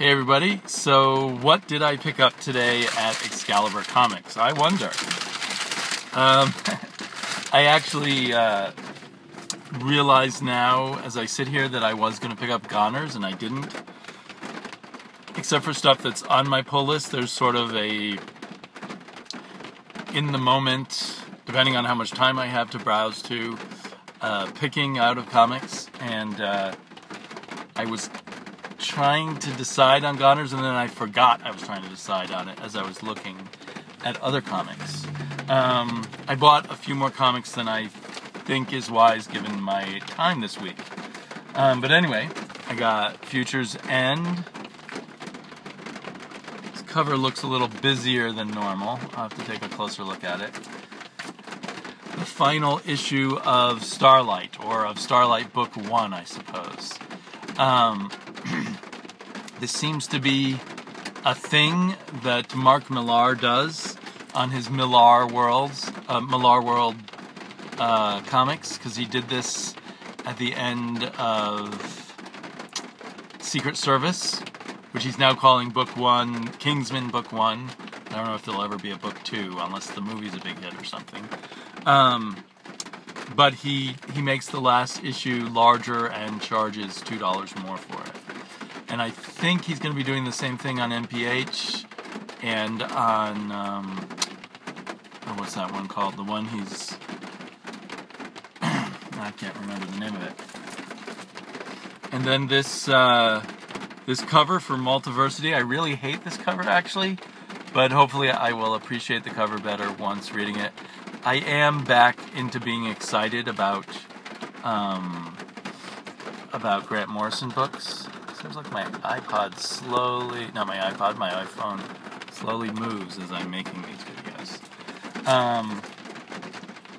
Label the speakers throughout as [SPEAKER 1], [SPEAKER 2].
[SPEAKER 1] Hey everybody, so what did I pick up today at Excalibur Comics? I wonder. I actually realize now as I sit here that I was going to pick up Goners and I didn't. Except for stuff that's on my pull list, there's sort of a in the moment, depending on how much time I have to browse to, picking out of comics, and I was trying to decide on Goners, and then I forgot I was trying to decide on it as I was looking at other comics. I bought a few more comics than I think is wise given my time this week. But anyway, I got Future's End. This cover looks a little busier than normal. I'll have to take a closer look at it. The final issue of Starlight, or of Starlight Book 1, I suppose. This seems to be a thing that Mark Millar does on his Millar World comics, because he did this at the end of Secret Service, which he's now calling Book 1, Kingsman Book 1. I don't know if there'll ever be a Book 2, unless the movie's a big hit or something. But he makes the last issue larger and charges $2 more for it. And I think he's going to be doing the same thing on NPH and on, what's that one called? The one he's, I can't remember the name of it. And then this cover for Multiversity, I really hate this cover actually, but hopefully I will appreciate the cover better once reading it. I am back into being excited about Grant Morrison books. Seems like my iPod slowly, not my iPod, my iPhone slowly moves as I'm making these videos.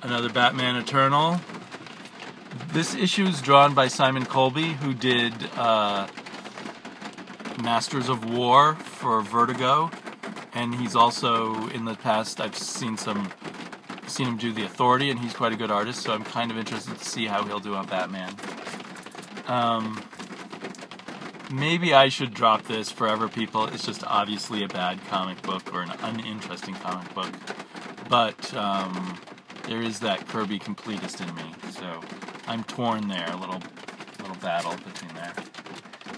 [SPEAKER 1] Another Batman Eternal. This issue is drawn by Simon Colby, who did Masters of War for Vertigo, and he's also, in the past, I've seen him do The Authority, and he's quite a good artist, so I'm kind of interested to see how he'll do on Batman. Maybe I should drop this, Forever People. It's just obviously a bad comic book, or an uninteresting comic book, but there is that Kirby completist in me, so I'm torn there, a little battle between there.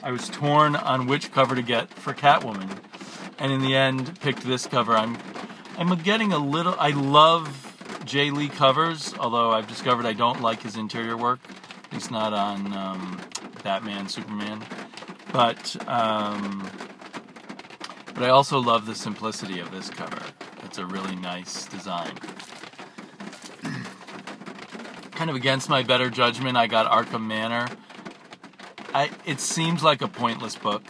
[SPEAKER 1] I was torn on which cover to get for Catwoman, and in the end picked this cover. I'm getting a little, I love Jay Lee covers, although I've discovered I don't like his interior work, at least not on Batman, Superman. But I also love the simplicity of this cover. It's a really nice design. Kind of against my better judgment, I got Arkham Manner. It seems like a pointless book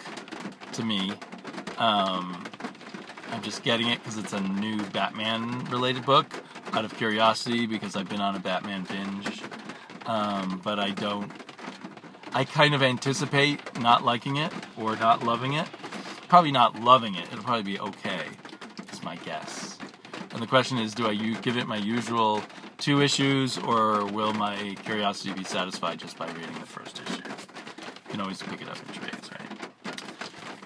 [SPEAKER 1] to me. I'm just getting it because it's a new Batman-related book, out of curiosity, because I've been on a Batman binge. But I kind of anticipate not liking it, or not loving it. Probably not loving it. It'll probably be okay, is my guess. And the question is, do I give it my usual 2 issues, or will my curiosity be satisfied just by reading the first issue? You can always pick it up in trades, right?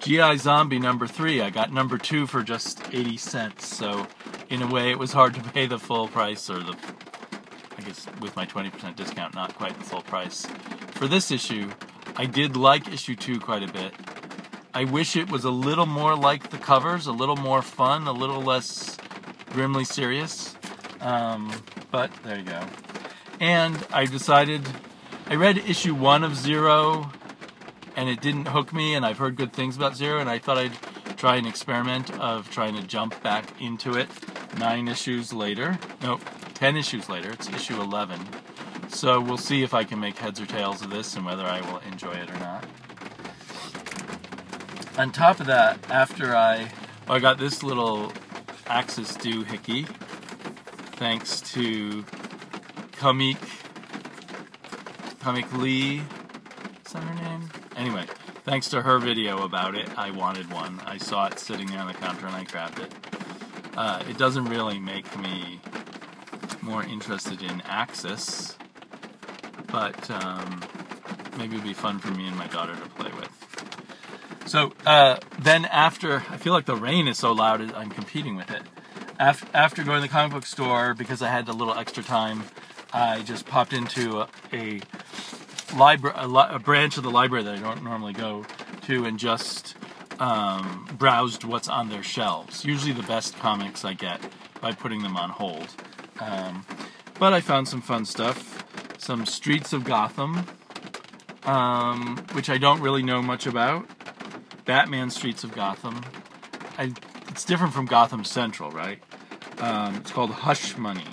[SPEAKER 1] G.I. Zombie number 3. I got number 2 for just 80 cents, so in a way it was hard to pay the full price, or I guess with my 20% discount, not quite the full price. For this issue, I did like issue 2 quite a bit. I wish it was a little more like the covers, a little more fun, a little less grimly serious. But there you go. And I read issue 1 of Zero, and it didn't hook me, and I've heard good things about Zero, and I thought I'd try an experiment of trying to jump back into it 10 issues later. It's issue 11. So we'll see if I can make heads or tails of this and whether I will enjoy it or not. On top of that, after I got this little Axis doohickey, thanks to Comic Lee, is that her name? Anyway, thanks to her video about it, I wanted one. I saw it sitting there on the counter and I grabbed it. It doesn't really make me more interested in Axis, but maybe it would be fun for me and my daughter to play with. So then after, I feel like the rain is so loud I'm competing with it. After going to the comic book store, because I had a little extra time, I just popped into a branch of the library that I don't normally go to, and just browsed what's on their shelves. Usually the best comics I get by putting them on hold. But I found some fun stuff. Some Streets of Gotham, which I don't really know much about. Batman Streets of Gotham. It's different from Gotham Central, right? It's called Hush Money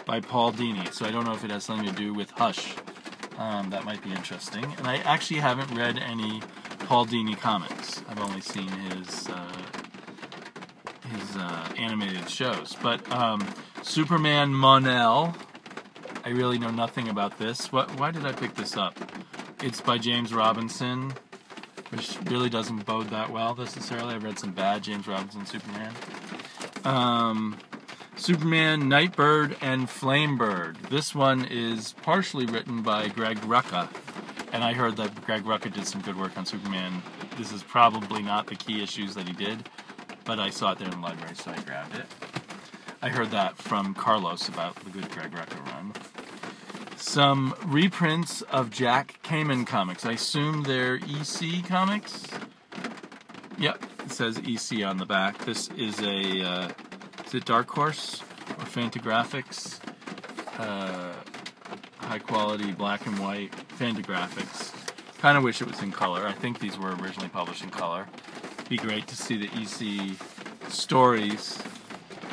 [SPEAKER 1] by Paul Dini. So I don't know if it has something to do with Hush. That might be interesting. And I actually haven't read any Paul Dini comics. I've only seen his animated shows. But Superman Monel, I really know nothing about this. Why did I pick this up? It's by James Robinson, which really doesn't bode that well necessarily. I've read some bad James Robinson Superman. Superman, Nightbird, and Flamebird. This one is partially written by Greg Rucka, and I heard that Greg Rucka did some good work on Superman. This is probably not the key issues that he did, but I saw it there in the library, so I grabbed it. I heard that from Carlos about the good Greg Rucka run. Some reprints of Jack Kamen comics. I assume they're EC comics? Yep, it says EC on the back. This is a, is it Dark Horse or Fantagraphics? High quality black and white Fantagraphics. Kind of wish it was in color. I think these were originally published in color. It'd be great to see the EC stories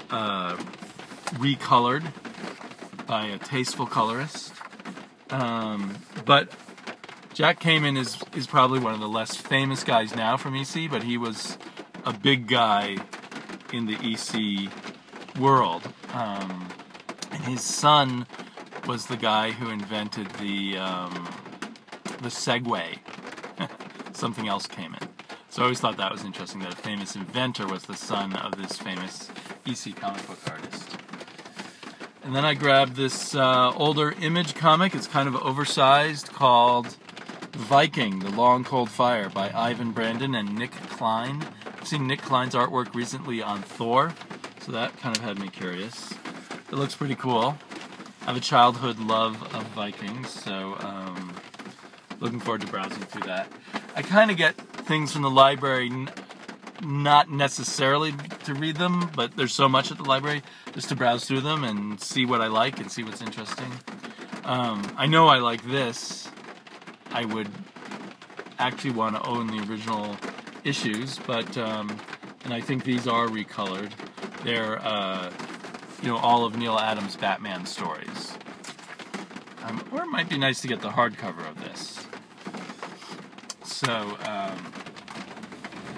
[SPEAKER 1] recolored by a tasteful colorist. But Jack Kamen is probably one of the less famous guys now from EC, but he was a big guy in the EC world. And his son was the guy who invented the Segway. Something else came in. So I always thought that was interesting, that a famous inventor was the son of this famous EC comic book artist. And then I grabbed this older Image comic. It's kind of oversized, called Viking, The Long Cold Fire by Ivan Brandon and Nick Klein. I've seen Nick Klein's artwork recently on Thor, so that kind of had me curious. It looks pretty cool. I have a childhood love of Vikings, so looking forward to browsing through that. I kind of get things from the library, not necessarily to read them, but there's so much at the library, just to browse through them and see what I like and see what's interesting. I know I like this. I would actually want to own the original issues, but and I think these are recolored. They're all of Neil Adams' Batman stories. Or it might be nice to get the hardcover of this. So,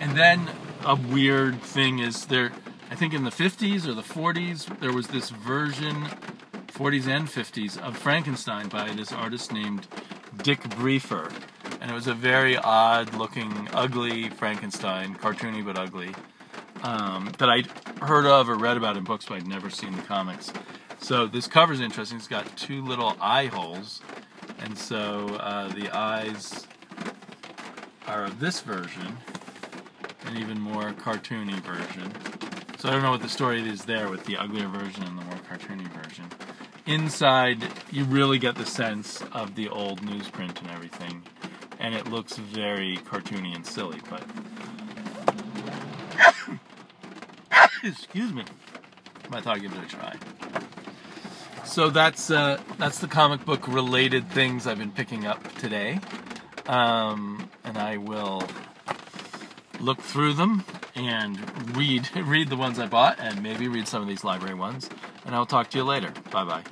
[SPEAKER 1] and then a weird thing is there, I think in the 50s or the 40s, there was this version, 40s and 50s, of Frankenstein by this artist named Dick Briefer. And it was a very odd-looking, ugly Frankenstein, cartoony but ugly, that I'd heard of or read about in books, but I'd never seen the comics. So this cover's interesting. It's got two little eye holes, and so the eyes are of this version, an even more cartoony version. So I don't know what the story is there with the uglier version and the more cartoony version. Inside, you really get the sense of the old newsprint and everything, and it looks very cartoony and silly, but excuse me, I thought I'd give it a try. So that's the comic book related things I've been picking up today, and I will look through them and read the ones I bought, and maybe read some of these library ones, and I'll talk to you later. Bye bye.